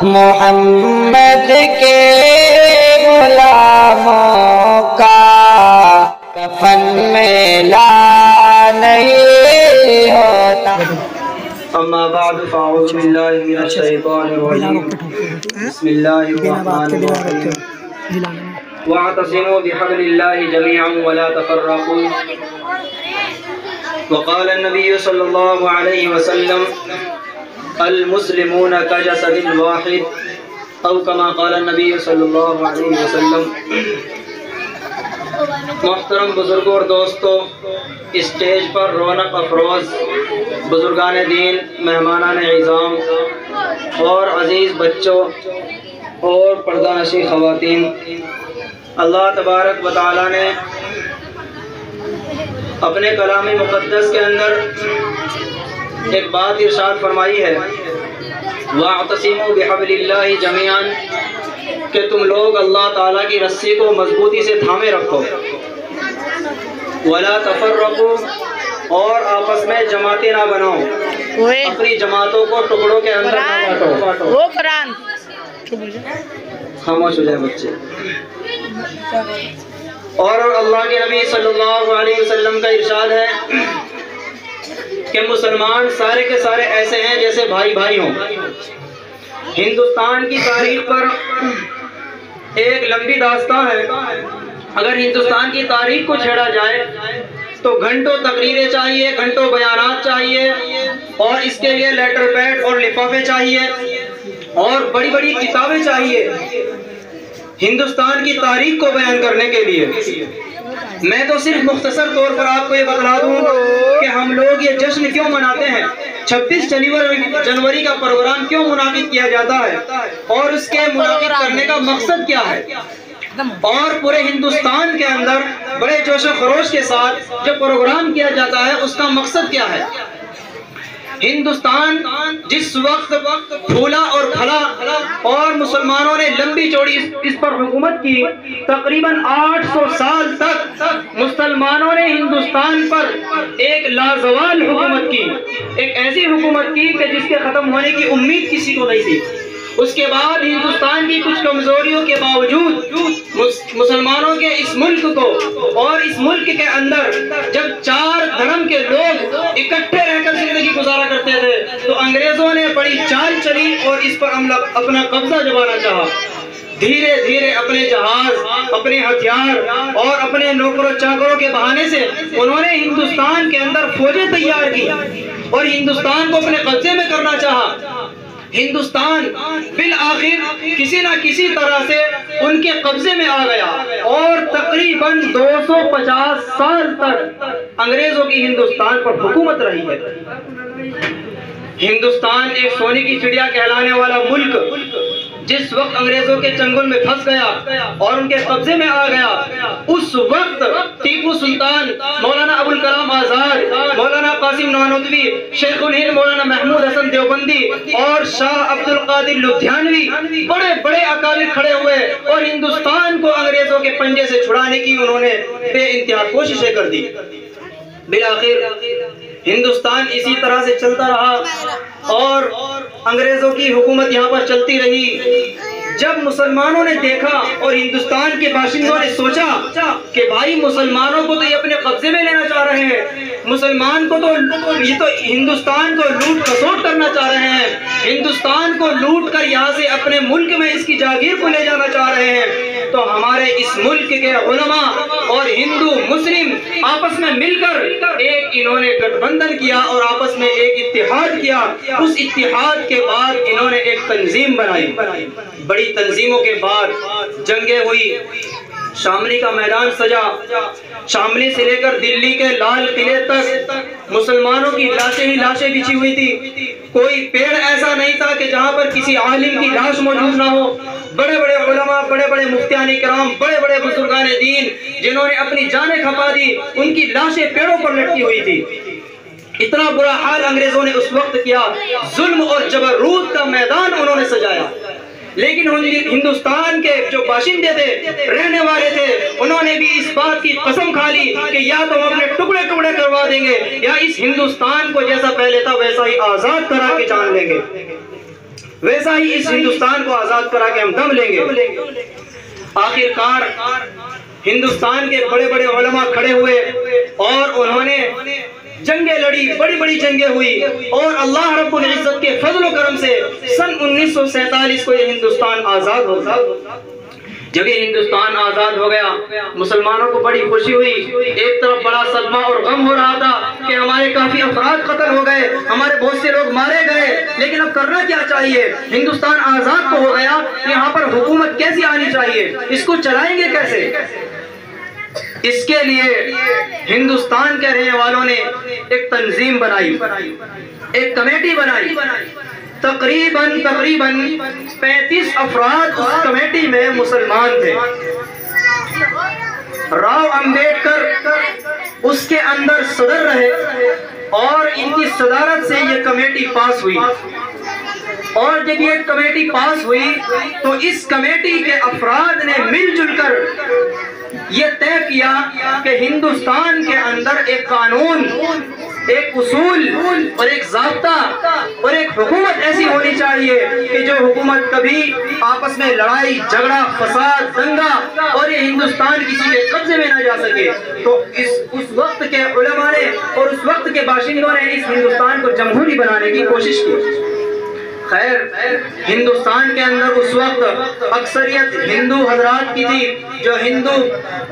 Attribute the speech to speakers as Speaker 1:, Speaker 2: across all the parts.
Speaker 1: محمد کے غلاموں کا کفن میلا نہیں ہوتا.
Speaker 2: اما بعد فاعوذ باللہ من الشیطان الرجیم بسم اللہ الرحمن الرحیم واعتصموا بحبل اللہ جميعا ولا تفرقوا وقال النبی صلی اللہ علیہ وسلم المسلمون كجسد واحد او كما قال النبی صلی اللہ علیہ وسلم. محترم بزرگوں اور دوستوں، اسٹیج پر رونق افروز بزرگان دین، مہمانان اعظام اور عزیز بچوں اور پردہ نشین خواتین، اللہ تبارک و تعالی نے اپنے کلام مقدس کے اندر ایک بات ارشاد فرمائی ہے، وَاعْتَصِمُوا بِحَبْلِ اللَّهِ جَمِيعًا، کہ تم لوگ اللہ تعالیٰ کی رسی کو مضبوطی سے تھامے رکھو، وَلَا تَفَرَّقُوا، اور آپس میں جماعتیں نہ بناؤ، اپنی جماعتوں کو ٹکڑوں کے اندر نہ بانٹو. خاموش ہو جائے بچے. اور اللہ کے نبی صلی اللہ علیہ وسلم کا ارشاد ہے کہ مسلمان سارے کے سارے ایسے ہیں جیسے بھائی بھائی ہوں. ہندوستان کی تاریخ پر ایک لمبی داستان ہے. اگر ہندوستان کی تاریخ کو چھیڑا جائے تو گھنٹوں تقریریں چاہیے، گھنٹوں بیانات چاہیے، اور اس کے لیے لیٹر پیڈ اور لفافے چاہیے اور بڑی بڑی کتابیں چاہیے ہندوستان کی تاریخ کو بیان کرنے کے لیے. میں تو صرف مختصر طور پر آپ کو یہ بتلا دوں کہ ہم لوگ یہ جشن کیوں مناتے ہیں، 26 جنوری کا پروگرام کیوں منعقد کیا جاتا ہے اور اس کے منعقد کرنے کا مقصد کیا ہے، اور پورے ہندوستان کے اندر بڑے جوش و خروش کے ساتھ جو پروگرام کیا جاتا ہے اس کا مقصد کیا ہے. ہندوستان جس وقت پھولا اور پھلا اور مسلمانوں نے لمبی چوڑی اس پر حکومت کی، تقریباً 800 سال تک مسلمانوں نے ہندوستان پر ایک لازوال حکومت کی، ایک ایسی حکومت کی کہ جس کے ختم ہونے کی امید کسی کو نہیں تھی. اس کے بعد ہندوستان کی کچھ کمزوریوں کے باوجود مسلمانوں کے اس ملک کو اور اس ملک کے اندر جب 4 دھرم کے لوگ اکٹھے رہ کر زندگی گزارا کرتے تھے تو انگریزوں نے بڑی چال چلی اور اس پر اپنا قبضہ جمانا چاہا. دھیرے دھیرے اپنے جہاز، اپنے ہتھیار اور اپنے نوکروں چاکروں کے بہانے سے انہوں نے ہندوستان کے اندر فوجیں تیار کی اور ہندوستان کو اپنے قبضے میں کرنا چاہا. ہندوستان بالآخر کسی نہ کسی طرح سے ان کے قبضے میں آ گیا اور تقریباً 250 سال تک انگریزوں کی ہندوستان پر حکومت رہی ہے. ہندوستان ایک سونے کی چڑیا کہلانے والا ملک جس وقت انگریزوں کے چنگل میں پھنس گیا اور ان کے قبضے میں آ گیا، اس وقت ٹیپو سلطان، مولانا ابوالکلام آزاد، مولانا قاسم نانوتوی، شیخ الہند مولانا محمود حسن دیوبندی اور شاہ عبدالقادر لدھیانوی بڑے بڑے اکابر کھڑے ہوئے اور ہندوستان کو انگریزوں کے پنجے سے چھڑانے کی انہوں نے بے انتہا کوششیں کر دی. بالآخر ہندوستان اسی طرح سے چلتا رہا اور انگریزوں کی حکومت یہاں پر چلتی رہی. جب مسلمانوں نے دیکھا اور ہندوستان کے باشندوں نے سوچا کہ بھائی مسلمانوں کو تو یہ اپنے قبضے میں لینا چاہ رہے ہیں، مسلمان کو تو یہ تو ہندوستان کو لوٹ کھسوٹ کرنا چاہ رہے ہیں، ہندوستان کو لوٹ کر یہاں سے اپنے ملک میں اس کی جاگیر کو لے جانا چاہ رہے ہیں، تو ہمارے اس ملک کے علماء اور ہندو مسلم آپس میں مل کر ایک انہوں نے گٹھ بندھن کیا اور آپس میں ایک اتحاد کیا. اس اتحاد کے بعد انہوں نے ایک تنظیم بنائی. بڑی تنظیموں کے بعد جنگیں ہوئی، شاملی کا میدان سجا، شاملی سے لے کر دلی کے لال قلعے تک مسلمانوں کی لاشیں ہی لاشیں بچھی ہوئی تھی. کوئی پیڑ ایسا نہیں تھا کہ جہاں پر کسی عالم کی لاش موجود نہ ہو. بڑے بڑے علماء، بڑے بڑے مفتیان کرام، بڑے بڑے بزرگان دین جنہوں نے اپنی جانیں کھپا دی، ان کی لاشیں پیڑوں پر لٹکی ہوئی تھی. اتنا برا حال انگریزوں نے اس وقت کیا، ظلم اور جبروت کا میدان انہوں نے سجایا. لیکن ہندوستان کے جو باشندے تھے، رہنے والے تھے، انہوں نے بھی اس بات کی قسم کھا لی کہ یا تو ہم اپنے ٹکڑے ٹکڑے کروا دیں گے یا اس ہندوستان کو جیسا پہلے تھا ویسا ہی آزاد کرا کے جان لیں گے. ویسا ہی اس ہندوستان کو آزاد کرا کے ہم دم لیں گے۔ آخر کار ہندوستان کے بڑے بڑے علماء کھڑے ہوئے اور انہوں نے جنگیں لڑی، بڑی بڑی جنگیں ہوئی، اور اللہ رب العزت کے فضل و کرم سے سن 1947 کو یہ ہندوستان آزاد ہو گیا۔ جب یہ ہندوستان آزاد ہو گیا مسلمانوں کو بڑی خوشی ہوئی، ایک طرف بڑا صدمہ اور غم ہو رہا تھا کہ ہمارے کافی افراد قتل ہو گئے، ہمارے بہت سے لوگ مارے گئے، لیکن اب کرنا کیا چاہیے؟ ہندوستان آزاد تو ہو گیا، یہاں پر حکومت کیسی آنی چاہیے؟ اس کو چلائیں گے کیسے؟ اس کے لیے ہندوستان کے رہنے والوں نے ایک تنظیم بنائی، ایک کمیٹی بنائی۔ تقریباً 35 افراد اس کمیٹی میں مسلمان تھے۔ راؤ امبیڈکر اس کے اندر صدر رہے اور ان کی صدارت سے یہ کمیٹی پاس ہوئی، اور جب یہ کمیٹی پاس ہوئی تو اس کمیٹی کے افراد نے مل جل کر یہ طے کیا کہ ہندوستان کے اندر ایک قانون، ایک اصول اور ایک ضابطہ اور ایک حکومت ایسی ہونی چاہیے کہ جو حکومت کبھی آپس میں لڑائی جھگڑا فساد دنگا اور یہ ہندوستان کسی کے قبضے میں نہ جا سکے۔ تو اس وقت کے علماء نے اور اس وقت کے باشندوں نے اس ہندوستان کو جمہوری بنانے کی کوشش کی۔ خیر ہندوستان کے اندر اس وقت اکثریت ہندو حضرات کی تھی، جو ہندو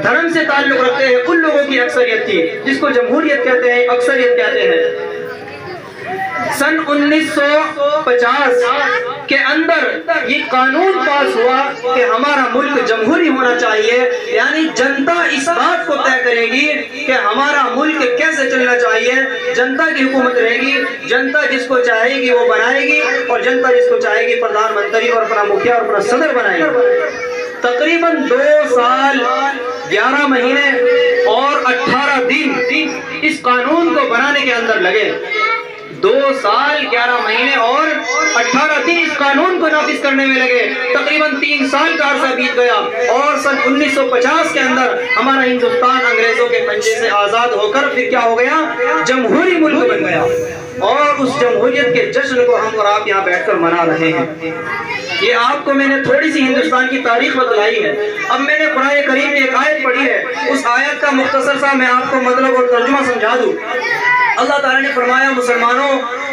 Speaker 2: دھرم سے تعلق رکھتے ہیں، ان لوگوں کی اکثریت تھی، جس کو جمہوریت کہتے ہیں، اکثریت کہتے ہیں۔ سن 1950 کے اندر یہ قانون پاس ہوا کہ ہمارا ملک جمہوری ہونا چاہیے، یعنی جنتا اس بات کو طے کرے گی کہ ہمارا ملک کیسے چلنا چاہیے، جنتا کی حکومت رہے گی، جنتا جس کو چاہے گی وہ بنائے گی، اور جنتا جس کو چاہے گی پردھان منتری اور اپنا مکھیا اور اپنا صدر بنائے گی۔ تقریباً 2 سال 11 مہینے اور 18 دن اس قانون کو بنانے کے اندر لگے۔ 2 سال 11 مہینے اور 18 دن اس قانون کو نافذ کرنے میں لگے۔ تقریباً 3 سال کا عرصہ بیت گیا اور سن 1950 کے اندر ہمارا ہندوستان انگریزوں کے پنجے سے آزاد ہو کر پھر کیا ہو گیا؟ جمہوری ملک بن گیا، اور اس جمہوریت کے جشن کو ہم اور آپ یہاں بیٹھ کر منا رہے ہیں۔ یہ آپ کو میں نے تھوڑی سی ہندوستان کی تاریخ بتلائی ہے۔ اب میں نے قرآن کریم کی ایک آیت پڑھی ہے، اس آیت کا مختصر سا میں آپ کو مطلب اور ترجمہ سمجھا دوں۔ اللہ تعالیٰ نے فرمایا مسلمانوں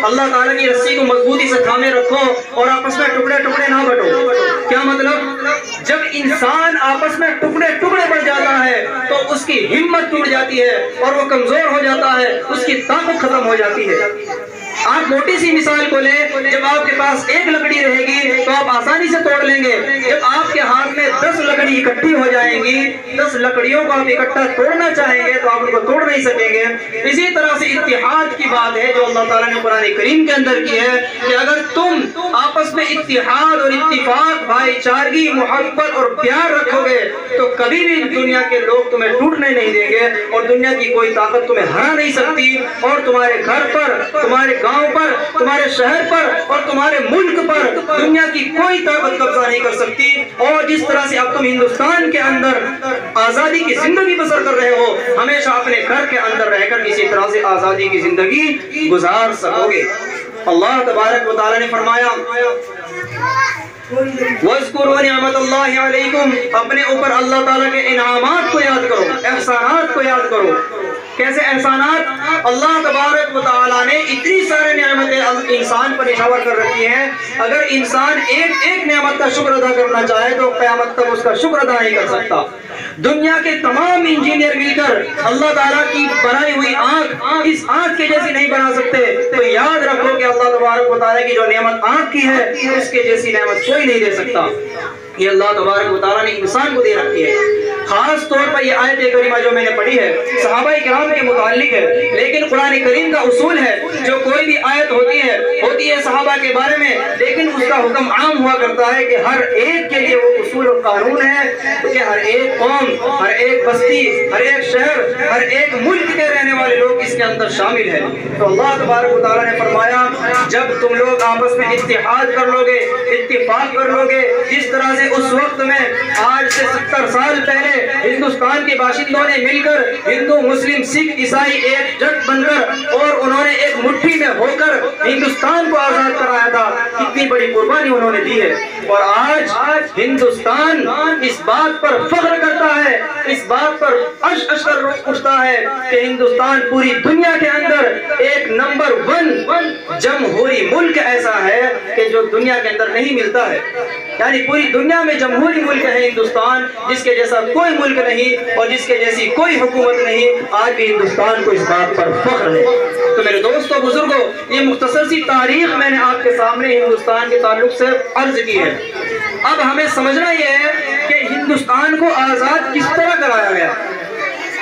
Speaker 2: اللہ تعالیٰ کی رسی کو مضبوطی سے تھامے رکھو اور آپس میں ٹکڑے ٹکڑے نہ بٹو۔ کیا مطلب؟ جب انسان آپس میں ٹکڑے ٹکڑے بڑھ جاتا ہے تو اس کی ہمت ٹوٹ جاتی ہے اور وہ کمزور ہو جاتا ہے، اس کی طاقت ختم ہو جاتی ہے۔ آپ موٹی سی مثال کو لیں، جب آپ کے پاس 1 لکڑی رہے گی تو آپ آسانی سے توڑ لیں گے، جب آپ کے ہاتھ میں 10 لکڑی اکٹھی ہو جائیں گی، 10 لکڑیوں کو آپ اکٹھا توڑنا چاہیں گے تو آپ ان کو توڑ نہیں سکیں گے۔ اسی طرح سے اتحاد کی بات ہے جو اللہ تعالیٰ نے قرآن کریم کے اندر کی ہے کہ اگر تم آپس میں اتحاد اور اتفاق، بھائی چارگی، محبت اور پیار رکھو گے تو کبھی بھی دنیا کے لوگ تمہیں ٹوٹنے نہیں دیں گے، اور دنیا کی کوئی طاقت تمہیں ہرا نہیں سکتی، اور تمہارے گھر پر، تمہارے گاؤں پر، تمہارے شہر پر اور تمہارے ملک پر دنیا کی کوئی طاقت قبضہ نہیں کر سکتی۔ اور جس طرح سے اب تم ہندوستان کے اندر آزادی کی زندگی بسر کر رہے ہو، ہمیشہ اپنے گھر کے اندر رہ کر اسی طرح سے آزادی کی زندگی گزار سکو گے۔ اللہ تبارک و تعالیٰ نے فرمایا وَاذْكُرُوا نِعْمَةَ اللَّهِ عَلَيْكُمْ، اپنے اوپر اللہ تعالیٰ کے انعامات کو یاد کرو، احسانات کو یاد کرو۔ کیسے احسانات؟ اللہ تبارک و تعالیٰ نے اتنی سارے نعمتیں انسان پر نشاور کر رکھی ہیں، اگر انسان ایک ایک نعمت کا شکر ادا کرنا چاہے تو قیامت تک اس کا شکر ادا نہیں کر سکتا۔ دنیا کے تمام انجینئر مل کر اللہ تعالیٰ کی بنائی ہوئی آنکھ اس آنکھ کے جیسی نہیں بنا سکتے، تو یاد رکھو کہ اللہ تبارک و تعالیٰ کی جو نعمت آنکھ کی ہے اس کے جیسی نعمت کوئی نہیں دے سکتا۔ یہ اللہ تبارک و تعالیٰ نے انسان کو دے رکھی ہے۔ خاص طور پر یہ آیت کریمہ جو میں نے پڑھی ہے صحابہ کرام کے متعلق ہے، لیکن قرآن کریم کا اصول ہے جو کوئی بھی آیت ہوتی ہے صحابہ کے بارے میں، لیکن اس کا حکم عام ہوا کرتا ہے کہ ہر ایک کے لیے وہ اصول اور قانون ہے کہ ہر ایک قوم، ہر ایک بستی، ہر ایک شہر، ہر ایک ملک کے رہنے والے لوگ اس کے اندر شامل ہیں۔ تو اللہ تبارک و تعالیٰ نے فرمایا جب تم لوگ آپس میں اتحاد کر لو گے، اتفاق کر لو گے، جس طرح سے اس وقت میں آج سے 70 سال پہلے ہندوستان کے باشندوں نے مل کر ہندو مسلم سکھ عیسائی ایک جٹ بن کر اور انہوں نے ایک مٹھی میں ہو کر ہندوستان کو آزاد کرایا تھا، کتنی بڑی قربانی انہوں نے دی ہے۔ اور آج ہندوستان اس بات پر فخر کرتا ہے، اس بات پر عش کر اٹھتا ہے کہ ہندوستان پوری دنیا کے اندر ایک نمبر 1 جمہوری ملک ایسا ہے کہ جو دنیا کے اندر نہیں ملتا ہے۔ یعنی پوری دنیا میں جمہوری ملک ہے ہندوستان، جس کے جیسا کوئی ملک نہیں اور جس کے جیسی کوئی حکومت نہیں۔ آج بھی ہندوستان کو اس بات پر فخر ہے۔ تو میرے دوستو بزرگوں، یہ مختصر سی تاریخ میں نے آپ کے سامنے ہندوستان کے تعلق سے عرض کی ہے۔ اب ہمیں سمجھنا یہ ہے کہ ہندوستان کو آزاد کس طرح کرایا گیا،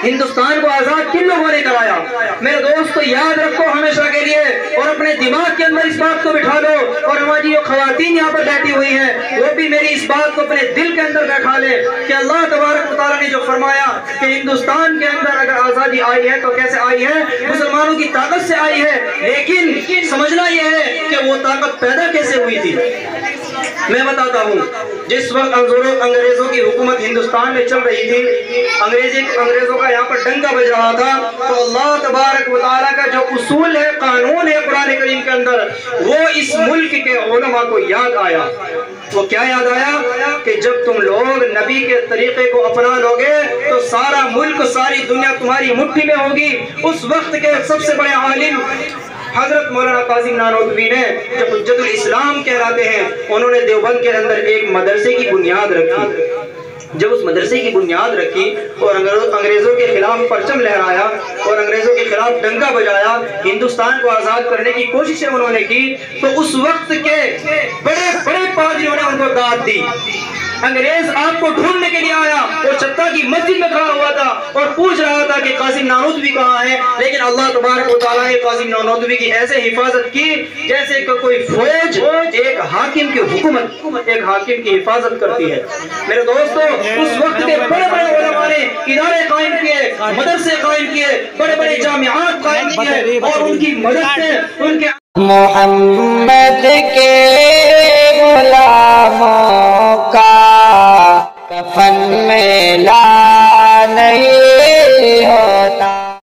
Speaker 2: ہندوستان کو آزاد کن لوگوں نے کرایا۔ میرے دوستو یاد رکھو ہمیشہ کے لیے اور اپنے دماغ کے اندر اس بات کو بٹھا لو، اور ہماری جو خواتین یہاں پر بیٹھی ہوئی ہیں وہ بھی میری اس بات کو اپنے دل کے اندر بیٹھا لیں کہ اللہ تبارک و تعالیٰ نے جو فرمایا کہ ہندوستان کے اندر اگر آزادی آئی ہے تو کیسے آئی ہے؟ مسلمانوں کی طاقت سے آئی ہے، لیکن سمجھنا یہ ہے کہ وہ طاقت پیدا کیسے ہوئی تھی۔ میں بتاتا ہوں، جس وقت انگریزوں کی حکومت ہندوستان میں چل رہی تھی، انگریزوں کا یہاں پر ڈنکا بج رہا تھا، تو اللہ تبارک و تعالیٰ کا جو اصول ہے، قانون ہے قرآن کریم کے اندر، وہ اس ملک کے علماء کو یاد آیا۔ وہ کیا یاد آیا کہ جب تم لوگ نبی کے طریقے کو اپنا لوگے تو سارا ملک، ساری دنیا تمہاری مٹھی میں ہوگی۔ اس وقت کے سب سے بڑے عالم حضرت مولانا قاسم نانوتوی نے، جو حجت الاسلام کہلاتے ہیں، انہوں نے دیوبند کے اندر ایک مدرسے کی بنیاد رکھی۔ جب اس مدرسے کی بنیاد رکھی اور انگریزوں کے خلاف پرچم لہرایا اور انگریزوں کے خلاف ڈنکا بجایا، ہندوستان کو آزاد کرنے کی کوششیں انہوں نے کی، تو اس وقت کے بڑے بڑے پادریوں نے ان کو داد دی۔ انگریز آپ کو ڈھونڈنے کے لیے آیا، وہ چتا کی مسجد میں کھڑا ہوا تھا اور پوچھ رہا تھا کہ قاسم نانوتوی کہاں ہے، لیکن اللہ تبارک و تعالیٰ نے قاسم نانوتوی کی ایسے حفاظت کی جیسے کہ کوئی فوج ایک حاکم کی حکومت، ایک حاکم کی حفاظت کرتی ہے۔ میرے دوستو، اس وقت کے بڑے بڑے علماء نے ادارے قائم کیے، مدرسے قائم کیے، بڑے بڑے جامعات قائم کیے، اور ان کی مدد سے ان کے
Speaker 1: محمد کے غلاموں